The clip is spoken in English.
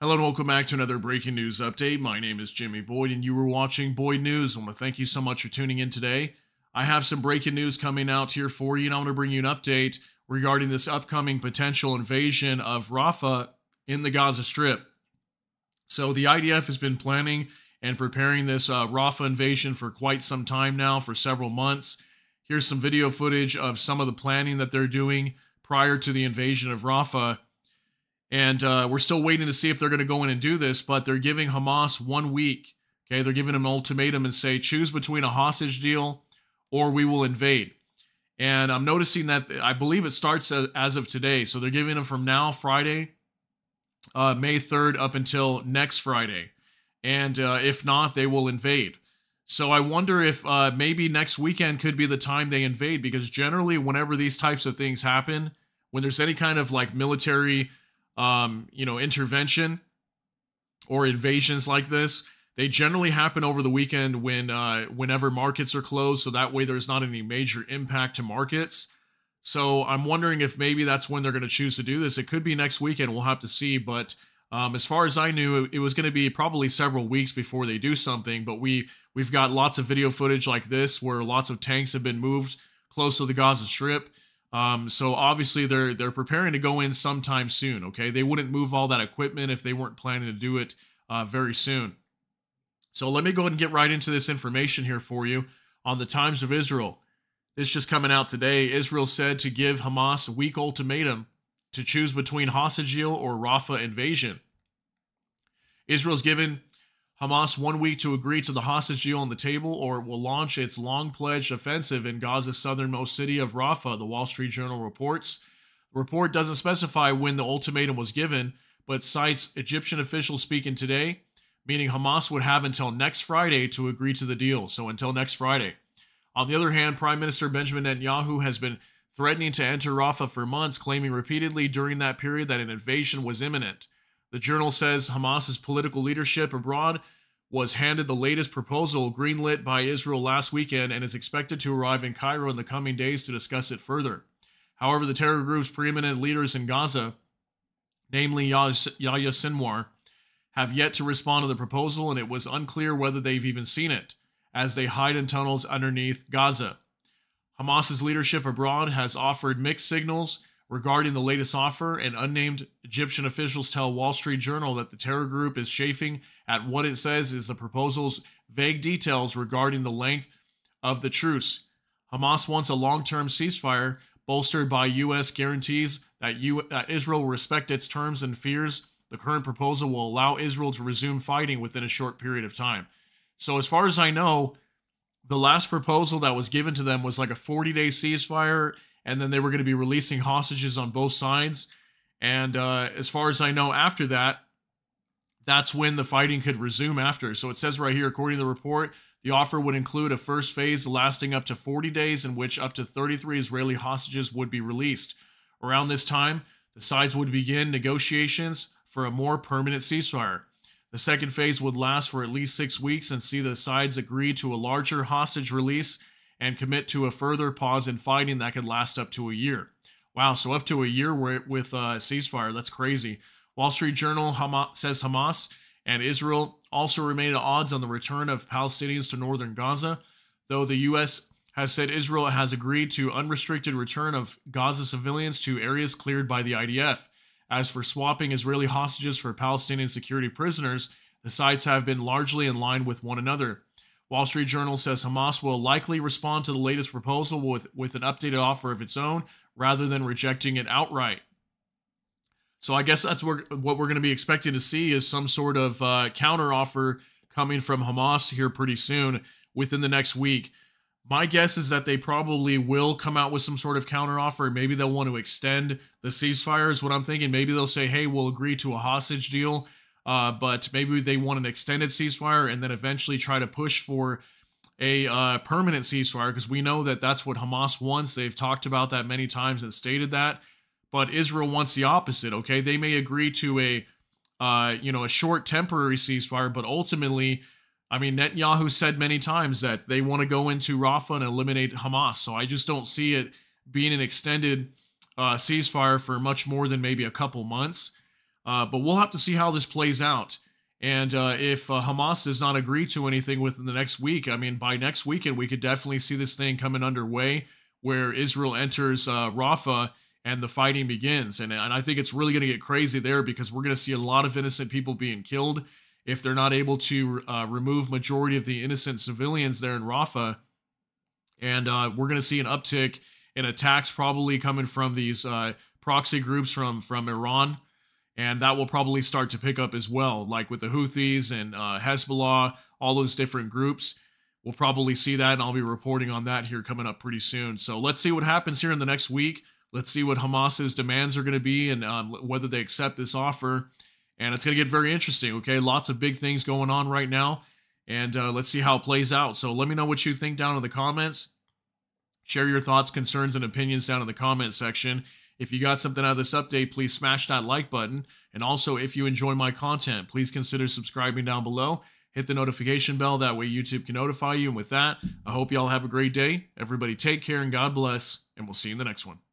Hello and welcome back to another breaking news update. My name is Jimmy Boyd and you were watching Boyd News. I want to thank you so much for tuning in today. I have some breaking news coming out here for you and I want to bring you an update regarding this upcoming potential invasion of Rafah in the Gaza Strip. So the IDF has been planning and preparing this Rafah invasion for quite some time now, for several months. Here's some video footage of some of the planning that they're doing prior to the invasion of Rafah. And we're still waiting to see if they're going to go in and do this, but they're giving Hamas 1 week. Okay, they're giving them an ultimatum and say, choose between a hostage deal or we will invade. And I'm noticing that I believe it starts as of today. So they're giving them from now, Friday, May 3rd, up until next Friday. And if not, they will invade. So I wonder if maybe next weekend could be the time they invade, because generally whenever these types of things happen, when there's any kind of like military intervention or invasions like this, they generally happen over the weekend whenever markets are closed, so that way there's not any major impact to markets. So I'm wondering if maybe that's when they're going to choose to do this. It could be next weekend, we'll have to see, but as far as I knew, it was going to be probably several weeks before they do something, but we've got lots of video footage like this where lots of tanks have been moved close to the Gaza Strip. So obviously they're preparing to go in sometime soon, okay? They wouldn't move all that equipment if they weren't planning to do it very soon. So let me go ahead and get right into this information here for you on the Times of Israel. This just coming out today. Israel said to give Hamas a week ultimatum to choose between hostage deal or Rafah invasion. Israel's given Hamas 1 week to agree to the hostage deal on the table, or it will launch its long-pledged offensive in Gaza's southernmost city of Rafah, the Wall Street Journal reports. The report doesn't specify when the ultimatum was given, but cites Egyptian officials speaking today, meaning Hamas would have until next Friday to agree to the deal, so until next Friday. On the other hand, Prime Minister Benjamin Netanyahu has been threatening to enter Rafah for months, claiming repeatedly during that period that an invasion was imminent. The journal says Hamas's political leadership abroad was handed the latest proposal greenlit by Israel last weekend and is expected to arrive in Cairo in the coming days to discuss it further. However, the terror group's preeminent leaders in Gaza, namely Yahya Sinwar, have yet to respond to the proposal, and it was unclear whether they've even seen it, as they hide in tunnels underneath Gaza. Hamas's leadership abroad has offered mixed signals regarding the latest offer, and unnamed Egyptian officials tell Wall Street Journal that the terror group is chafing at what it says is the proposal's vague details regarding the length of the truce. Hamas wants a long-term ceasefire bolstered by U.S. guarantees that Israel will respect its terms, and fears the current proposal will allow Israel to resume fighting within a short period of time. So as far as I know, the last proposal that was given to them was like a 40-day ceasefire, and then they were going to be releasing hostages on both sides. And as far as I know, after that, that's when the fighting could resume after. So it says right here, according to the report, the offer would include a first phase lasting up to 40 days in which up to 33 Israeli hostages would be released. Around this time, the sides would begin negotiations for a more permanent ceasefire. The second phase would last for at least 6 weeks and see the sides agree to a larger hostage release and commit to a further pause in fighting that could last up to a year. Wow, so up to a year with ceasefire. That's crazy. Wall Street Journal says Hamas and Israel also remain at odds on the return of Palestinians to northern Gaza, though the U.S. has said Israel has agreed to unrestricted return of Gaza civilians to areas cleared by the IDF. As for swapping Israeli hostages for Palestinian security prisoners, the sides have been largely in line with one another. Wall Street Journal says Hamas will likely respond to the latest proposal with an updated offer of its own, rather than rejecting it outright. So I guess that's what we're going to be expecting to see, is some sort of counter offer coming from Hamas here pretty soon, within the next week. My guess is that they probably will come out with some sort of counter offer. Maybe they'll want to extend the ceasefire is what I'm thinking. Maybe they'll say, hey, we'll agree to a hostage deal, but maybe they want an extended ceasefire and then eventually try to push for a permanent ceasefire, because we know that that's what Hamas wants. They've talked about that many times and stated that, but Israel wants the opposite, okay? They may agree to a short temporary ceasefire, but ultimately, I mean, Netanyahu said many times that they want to go into Rafah and eliminate Hamas, so I just don't see it being an extended ceasefire for much more than maybe a couple months. But we'll have to see how this plays out. And if Hamas does not agree to anything within the next week, I mean, by next weekend, we could definitely see this thing coming underway where Israel enters Rafah and the fighting begins. And I think it's really going to get crazy there because we're going to see a lot of innocent people being killed if they're not able to remove majority of the innocent civilians there in Rafah. And we're going to see an uptick in attacks probably coming from these proxy groups from Iran. And that will probably start to pick up as well, like with the Houthis and Hezbollah, all those different groups. We'll probably see that, and I'll be reporting on that here coming up pretty soon. So let's see what happens here in the next week. Let's see what Hamas's demands are going to be and whether they accept this offer. And it's going to get very interesting, okay? Lots of big things going on right now. And let's see how it plays out. So let me know what you think down in the comments. Share your thoughts, concerns, and opinions down in the comment section. If you got something out of this update, please smash that like button. And also, if you enjoy my content, please consider subscribing down below. Hit the notification bell. That way YouTube can notify you. And with that, I hope y'all have a great day. Everybody take care and God bless. And we'll see you in the next one.